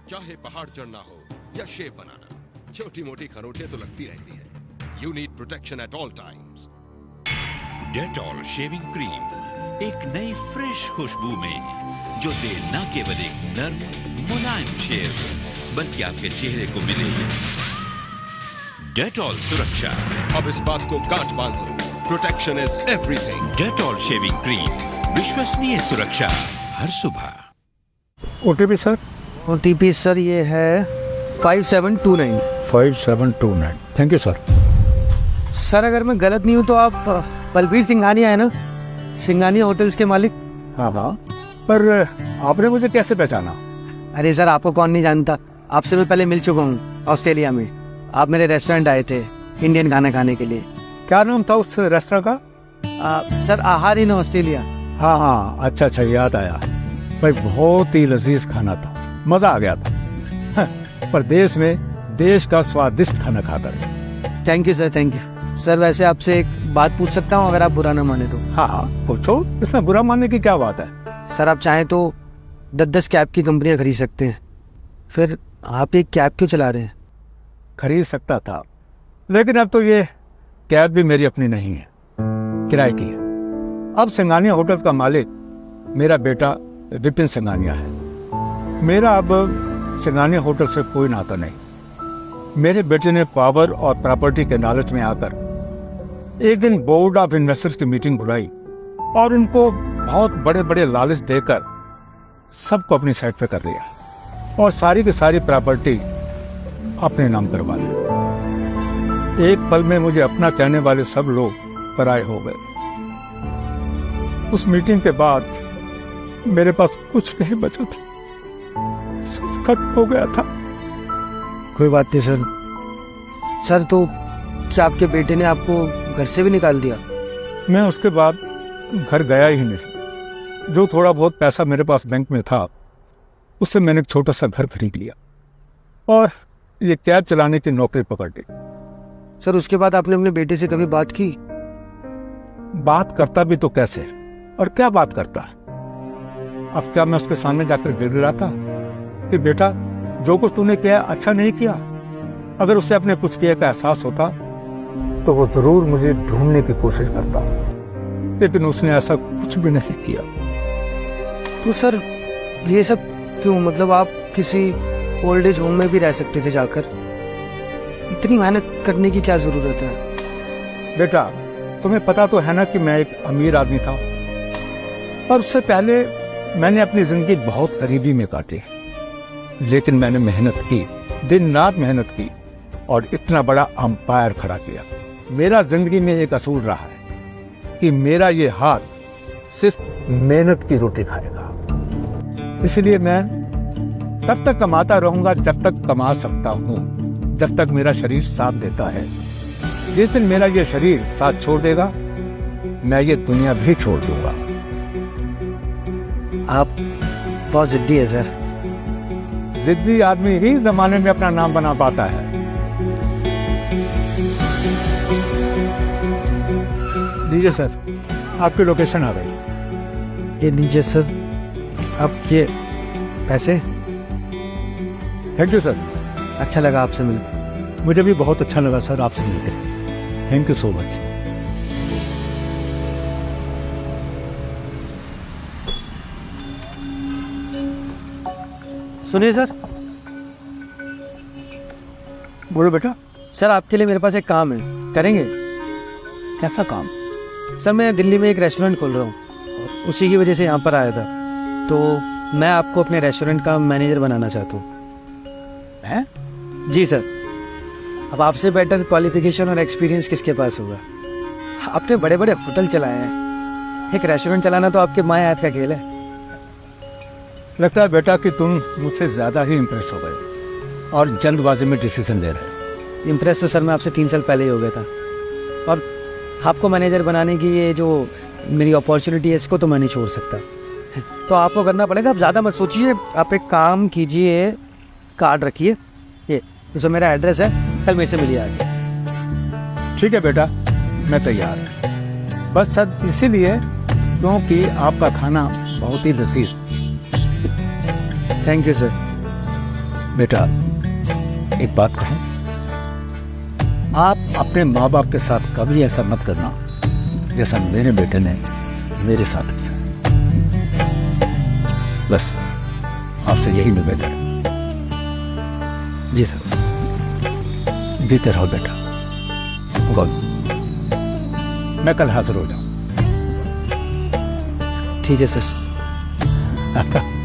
चाहे पहाड़ चढ़ना हो या शेप बनाना, छोटी मोटी खरोंटें तो लगती रहती है। You need protection at all times. Dettol shaving cream, एक नई फ्रेश खुशबू में जो दे न केवल एक नर्म मुलायम शेव, बल्कि आपके चेहरे को मिले डेटॉल सुरक्षा। अब इस बात को गांठ बांध लो, protection is everything. Dettol shaving cream, विश्वसनीय सुरक्षा हर सुबह। OTP sir? ओटीपी सर ये है 5729। 5729। Thank you sir. सर अगर मैं गलत नहीं हूँ तो आप बलबीर सिंघानिया है ना, सिंघानिया होटल्स के मालिक? हाँ हाँ, पर आपने मुझे कैसे पहचाना? अरे सर आपको कौन नहीं जानता, आपसे मैं पहले मिल चुका हूँ ऑस्ट्रेलिया में। आप मेरे रेस्टोरेंट आए थे इंडियन खाना खाने के लिए। क्या नाम था उस रेस्टोरेंट का? सर आहार इन ऑस्ट्रेलिया। हाँ हाँ, अच्छा अच्छा, याद आया भाई, बहुत ही लजीज खाना था, मजा आ गया था। पर देश में देश का स्वादिष्ट खाना खाकर। Thank you sir, thank you sir. वैसे आपसे एक बात पूछ सकता हूँ अगर आप बुरा ना माने तो? हाँ हाँ पूछो, इसमें बुरा मानने की क्या बात है? सर आप चाहें तो 10-10 कैब की कंपनियां खरीद सकते हैं, फिर आप एक कैब क्यों चला रहे हैं? खरीद सकता था, लेकिन अब तो ये कैब भी मेरी अपनी नहीं है, किराए की है। अब सिंघानिया होटल का मालिक मेरा बेटा विपिन सिंघानिया है। मेरा अब सिंघानिया होटल से कोई नाता नहीं। मेरे बेटे ने पावर और प्रॉपर्टी के लालच में आकर एक दिन बोर्ड ऑफ इन्वेस्टर्स की मीटिंग बुलाई और उनको बहुत बड़े बड़े लालच देकर सबको अपनी साइड पे कर लिया और सारी की सारी प्रॉपर्टी अपने नाम करवा ली। एक पल में मुझे अपना कहने वाले सब लोग पराये हो गए। उस मीटिंग के बाद मेरे पास कुछ नहीं बचा था, सब खत्म हो गया था। कोई बात नहीं सर। सर तो क्या आपके बेटे ने आपको घर से भी निकाल दिया? मैं उसके बाद घर गया ही नहीं। जो थोड़ा बहुत पैसा मेरे पास बैंक में था उससे मैंने एक छोटा सा घर खरीद लिया और ये कैब चलाने की नौकरी पकड़ ली। सर उसके बाद आपने अपने बेटे से कभी बात की? बात करता भी तो कैसे, और क्या बात करता? अब क्या मैं उसके सामने जाकर गिड़गिड़ाता कि बेटा जो कुछ तूने किया अच्छा नहीं किया? अगर उससे अपने कुछ किए का एहसास होता तो वो जरूर मुझे ढूंढने की कोशिश करता, लेकिन उसने ऐसा कुछ भी नहीं किया। तो सर ये सब क्यों? मतलब आप किसी ओल्ड एज होम में भी रह सकते थे जाकर, इतनी मेहनत करने की क्या जरूरत है? बेटा तुम्हें पता तो है ना कि मैं एक अमीर आदमी था, पर उससे पहले मैंने अपनी जिंदगी बहुत गरीबी में काटी, लेकिन मैंने मेहनत की, दिन रात मेहनत की और इतना बड़ा अंपायर खड़ा किया। मेरा जिंदगी में एक असूल रहा है कि मेरा ये हाथ सिर्फ मेहनत की रोटी खाएगा। इसलिए मैं तब तक कमाता रहूंगा जब तक कमा सकता हूं, जब तक मेरा शरीर साथ देता है। जिस दिन मेरा ये शरीर साथ छोड़ देगा मैं ये दुनिया भी छोड़ दूंगा। आप बहुत जिद्दी है सर। जिद्दी आदमी ही जमाने में अपना नाम बना पाता है। लीजिए सर, आपकी लोकेशन आ गई। ये लीजिए सर, आप ये पैसे। Thank you sir. अच्छा लगा आपसे मिलकर। मुझे भी बहुत अच्छा लगा सर आपसे मिलकर। Thank you so much. सुनिए सर। बोलो बेटा। सर आपके लिए मेरे पास एक काम है, करेंगे? कैसा काम? सर मैं दिल्ली में एक रेस्टोरेंट खोल रहा हूँ, उसी की वजह से यहाँ पर आया था। तो मैं आपको अपने रेस्टोरेंट का मैनेजर बनाना चाहता हूँ। हैं? जी सर। अब आपसे बेटर क्वालिफिकेशन और एक्सपीरियंस किसके पास होगा? आपने बड़े बड़े होटल चलाए हैं, एक रेस्टोरेंट चलाना तो आपके माएँ हाथ का खेल है। लगता है बेटा कि तुम मुझसे ज्यादा ही इम्प्रेस हो गए और जल्दबाजी में डिसीजन ले रहे। इम्प्रेस तो सर मैं आपसे 3 साल पहले ही हो गया था, और आपको मैनेजर बनाने की ये जो मेरी अपॉर्चुनिटी है इसको तो मैं नहीं छोड़ सकता। तो आपको करना पड़ेगा। आप ज़्यादा मत सोचिए, आप एक काम कीजिए, कार्ड रखिए, ये जो मेरा एड्रेस है, कल मेरे से मिलिए आके। ठीक है बेटा, मैं तैयार हूँ। बस सर इसीलिए क्योंकि आपका खाना बहुत ही लजीज। Thank you sir. बेटा, एक बात कहूं, आप अपने माँ बाप के साथ कभी ऐसा मत करना जैसा मेरे बेटे ने मेरे साथ किया। बस आपसे यही निवेदन है। जी सर। जीते रहो बेटा। गौर, मैं कल हाजिर हो जाऊं। ठीक है सर।